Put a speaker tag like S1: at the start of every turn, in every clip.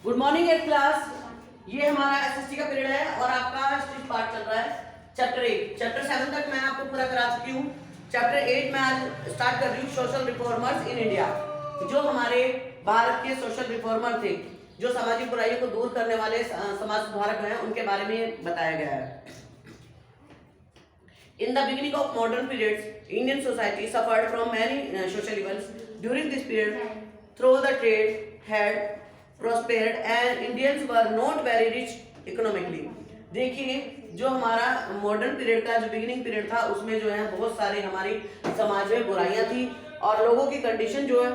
S1: Good morning eight class. ये हमारा SST का पीरियड है और आपका स्टिच पार्ट चल रहा है चैप्टर 8। चैप्टर 7 तक मैं आपको पूरा करा चुकी हूँ। चैप्टर 8 में आज स्टार्ट कर रही हूँ सोशल रिफॉर्मर्स इन इंडिया। जो हमारे भारत के सोशल रिफॉर्मर थे, जो सामाजिक बुराइयों को दूर करने वाले समाज सुधारक हैं, उनके बारे में बताया गया है। In the beginning of modern periods, Indian society suffered from many social evils. During this period, though the trade had prospered and Indians were not very rich economically. देखिए, जो हमारा मॉडर्न पीरियड का जो बिगिनिंग पीरियड था, उसमें जो है बहुत सारे हमारी समाज में बुराइयां थी और लोगों की कंडीशन जो है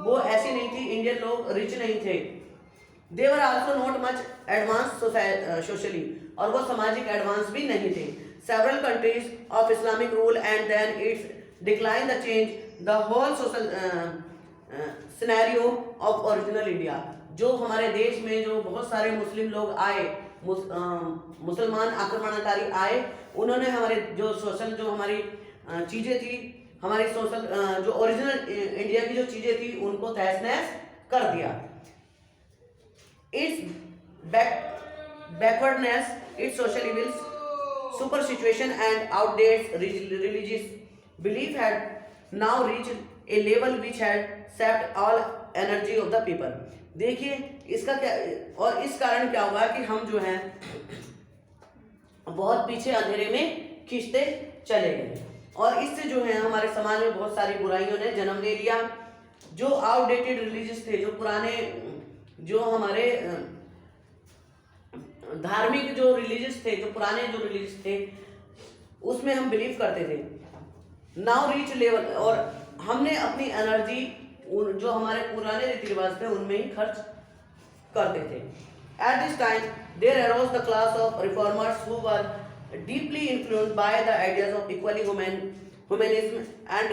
S1: वो ऐसी नहीं थी। इंडियन लोग रिच नहीं थे। They were also not much advanced socially, और वो सामाजिक एडवांस भी नहीं थे। Several countries of Islamic rule and then its decline the change the whole social scenario of original India. जो हमारे देश में जो बहुत सारे मुस्लिम लोग आए, मुसलमान आक्रमणकारी आए, उन्होंने हमारे जो सोशल जो हमारी चीज़ें थी, हमारी सोशल जो ओरिजिनल इंडिया की जो चीज़ें थी, उनको तहस नहस कर दिया। Its backwardness, its social evils, super situation and outdated religious belief had now reached a level which had sapped all energy of the people. देखिए इसका क्या, और इस कारण क्या हुआ कि हम जो हैं बहुत पीछे अंधेरे में खींचते चले गए और इससे जो है हमारे समाज में बहुत सारी बुराइयों ने जन्म ले लिया। जो आउटडेटेड रिलीजियस थे, जो पुराने जो हमारे धार्मिक जो रिलीजियस थे, जो पुराने जो रिलीजियस थे, उसमें हम बिलीव करते थे। नाउ रीच लेवल, और हमने अपनी एनर्जी जो हमारे पुराने रीति रिवाज थे उनमें ही खर्च करते थे। At this time there arose the class of reformers who were deeply influenced by the ideas of equally humanism and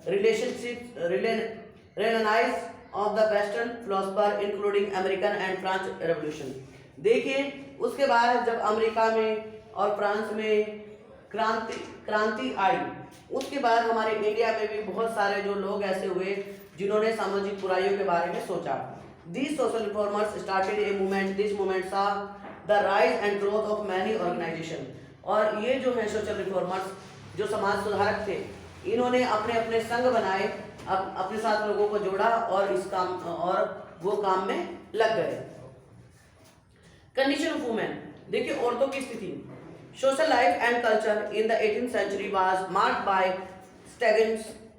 S1: relationship realise of the western philosopher including American and France revolution. देखिए उसके बाद जब America में और France में क्रांति आई, उसके बाद हमारे इंडिया में भी बहुत सारे जो लोग ऐसे हुए जिन्होंने सामाजिक बुराइयों के बारे में सोचा। These social reformers started a movement. This movement saw the rise and growth of many organizations. और ये जो है सोशल रिफॉर्मर्स, जो समाज सुधारक थे, इन्होंने अपने अपने संघ बनाए, अपने साथ लोगों को जोड़ा और इस काम और वो काम में लग गए। कंडीशन ऑफ वुमेन, देखिए औरतों की स्थिति। Social life and culture in the 18th century was marked by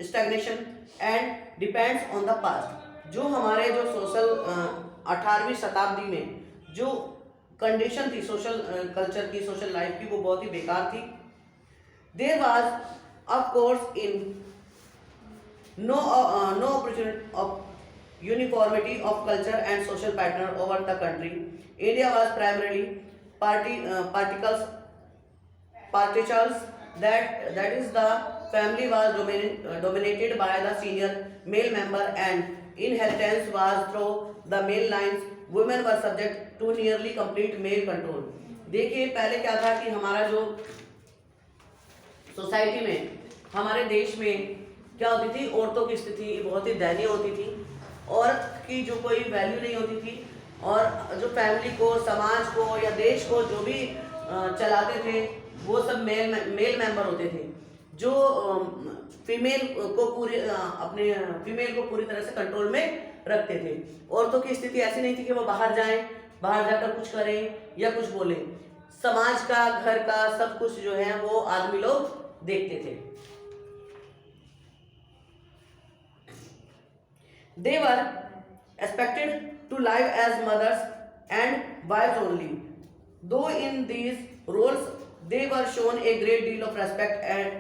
S1: stagnation and depends on the past. जो हमारे जो सोशल 18वीं शताब्दी में जो कंडीशन थी सोशल कल्चर की, सोशल लाइफ की, वो बहुत ही बेकार थी। There was of course in no opportunity of uniformity of culture and social pattern over the country. India was primarily particles, that is the family was dominated by the senior male member and inheritance was through the male lines. Women were subject to nearly complete male control. देखिए पहले क्या था कि हमारा जो society में, हमारे देश में क्या होती थी, औरतों की स्थिति बहुत ही दयनीय होती थी। औरत की जो कोई वैल्यू नहीं होती थी और जो फैमिली को, समाज को या देश को जो भी चलाते थे वो सब मेल मेंबर होते थे, जो फीमेल को पूरी तरह से कंट्रोल में रखते थे। औरतों की स्थिति ऐसी नहीं थी कि वो बाहर जाएं, बाहर जाकर कुछ करें या कुछ बोलें। समाज का, घर का सब कुछ जो है वो आदमी लोग देखते थे। They were expected to live as mothers and wives only. Though in these roles they were shown a great deal of respect and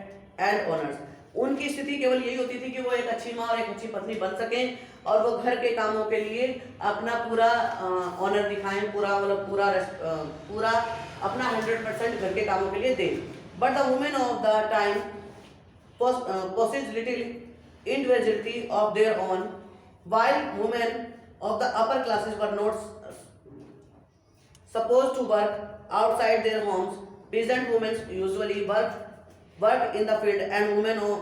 S1: honors. उनकी स्थिति केवल यही होती थी कि वो एक अच्छी माँ और एक अच्छी पत्नी बन सकें और वो घर के कामों के लिए अपना पूरा ऑनर दिखाएं, पूरा अपना 100% घर के कामों के लिए दें। But the women of the time possessed little individuality of their own. While women of the upper classes were not supposed to work outside their homes, peasant women usually worked in the field, and women of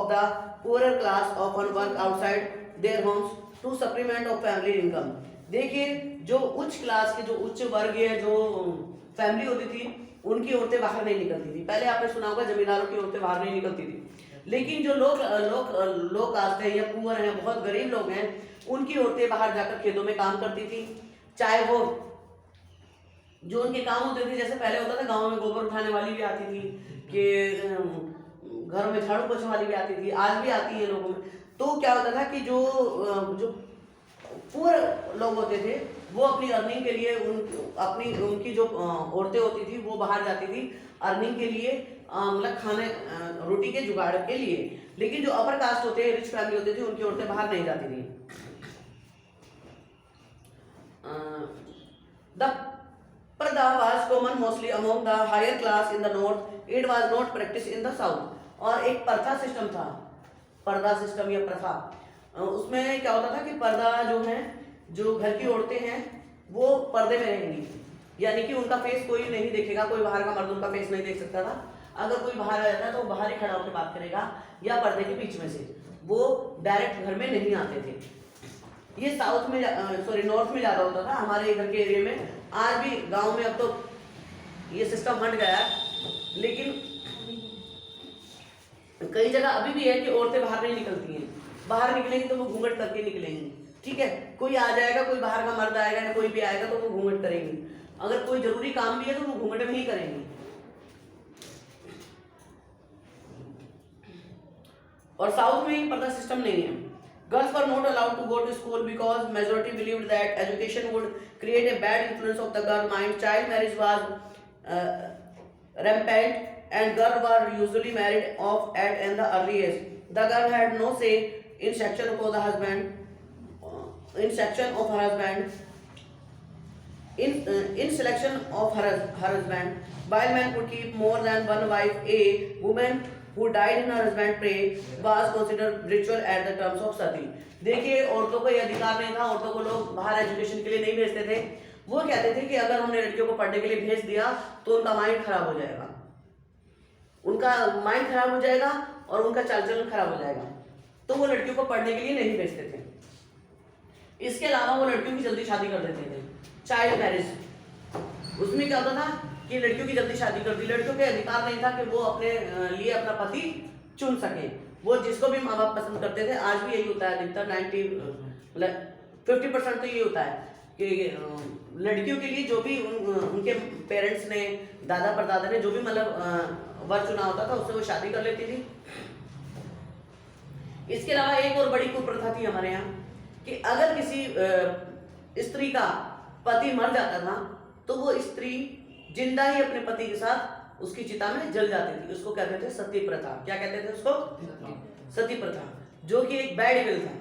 S1: the poorer class often worked outside their homes to supplement of family income. देखिए जो उच्च class के, जो उच्च वर्ग या जो family होती थी, उनकी औरतें बाहर नहीं निकलती थी। पहले आपने सुना होगा जमींदारों की औरतें बाहर नहीं निकलती थी, लेकिन जो लोग कास्ट है या पुअर हैं, बहुत गरीब लोग हैं, उनकी औरतें बाहर जाकर खेतों में काम करती थी। चाहे वो जो उनके काम होते थे, जैसे पहले होता था गाँव में गोबर उठाने वाली भी आती थी, कि घरों में झाड़ू पोछने वाली भी आती थी, आज भी आती है लोगों में। तो क्या होता था कि जो जो पुअर लोग होते थे, वो अपनी अर्निंग के लिए उनकी जो औरतें होती थी वो बाहर जाती थी अर्निंग के लिए, मतलब खाने रोटी के जुगाड़ के लिए। लेकिन जो अपर कास्ट होते हैं, रिच फैमिली होती थी, उनकी औरतें बाहर नहीं जाती थी। द पर्दा was common mostly among the higher class in the north. It was not practiced in the south. और एक प्रथा सिस्टम था, पर्दा सिस्टम या प्रथा। उसमें क्या होता था कि पर्दा जो है, जो घर की औरतें हैं वो पर्दे में रहेंगी, यानी कि उनका फेस कोई नहीं देखेगा, कोई बाहर का मर्द उनका फेस नहीं देख सकता था। अगर कोई बाहर आ जाता है तो बाहर ही खड़ा होकर बात करेगा या पर्दे के बीच में से, वो डायरेक्ट घर में नहीं आते थे। ये साउथ में नॉर्थ में ज़्यादा होता था, हमारे इधर के एरिया में आज भी गांव में अब तो ये सिस्टम हट गया है, लेकिन कई जगह अभी भी है कि औरतें बाहर नहीं निकलती हैं। बाहर निकलेंगी तो वो घूंघट करके निकलेंगी, ठीक है। कोई आ जाएगा, कोई बाहर का मर्द आएगा या कोई भी आएगा तो वो घूंघट करेंगी। अगर कोई जरूरी काम भी है तो वो घूंघट में ही करेंगी। और साउथ में पर्दा सिस्टम नहीं है। Girls were not allowed to go to school because majority believed that education would create a bad influence of the girl mind. Child marriage was rampant and girls were usually married off at an early age. The girl had no say in selection of her husband. In selection of her husband. In selection of her husband, while man could keep more than one wife, a woman who died in her husband's prey was considered ritual at the terms of sati. देखिए औरतों को ये अधिकार नहीं था, औरतों को लोग बाहर एजुकेशन के लिए नहीं भेजते थे। वो कहते थे कि अगर हमने लड़कियों को पढ़ने के लिए भेज दिया तो उनका माइंड खराब हो जाएगा, उनका माइंड खराब हो जाएगा और उनका चाल चलन खराब हो जाएगा, तो वो लड़कियों को पढ़ने के लिए नहीं भेजते थे। इसके अलावा वो लड़कियों की जल्दी शादी कर देते थे, चाइल्ड मैरिज। उसमें क्या होता था कि लड़कियों की जल्दी शादी कर दी, लड़कियों के अधिकार नहीं था कि वो अपने लिए अपना पति चुन सके, वो जिसको भी माँ बाप पसंद करते थे। आज भी यही होता है, अधिकतर 50% तो ये होता है कि लड़कियों के लिए जो भी उनके पेरेंट्स ने, दादा परदादा ने जो भी मतलब वर चुना होता था उससे वो शादी कर लेती थी। इसके अलावा एक और बड़ी कुप्रथा थी हमारे यहाँ कि अगर किसी स्त्री का पति मर जाता था तो वो स्त्री जिंदा ही अपने पति के साथ उसकी चिता में जल जाती थी। उसको कहते थे सती प्रथा। क्या कहते थे उसको? सती प्रथा, जो कि एक बैड विल था।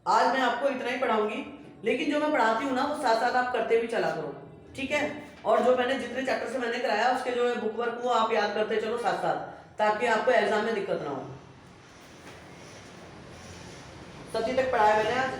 S1: आज मैं आपको इतना ही पढ़ाऊंगी, लेकिन जो मैं पढ़ाती हूँ ना वो साथ साथ आप करते भी चला करो, ठीक है। और जो मैंने जितने चैप्टर से मैंने कराया उसके जो है बुक वर्क वो आप याद करते चलो साथ साथ, ताकि आपको एग्जाम में दिक्कत ना हो। सती तक पढ़ाया मैंने आज।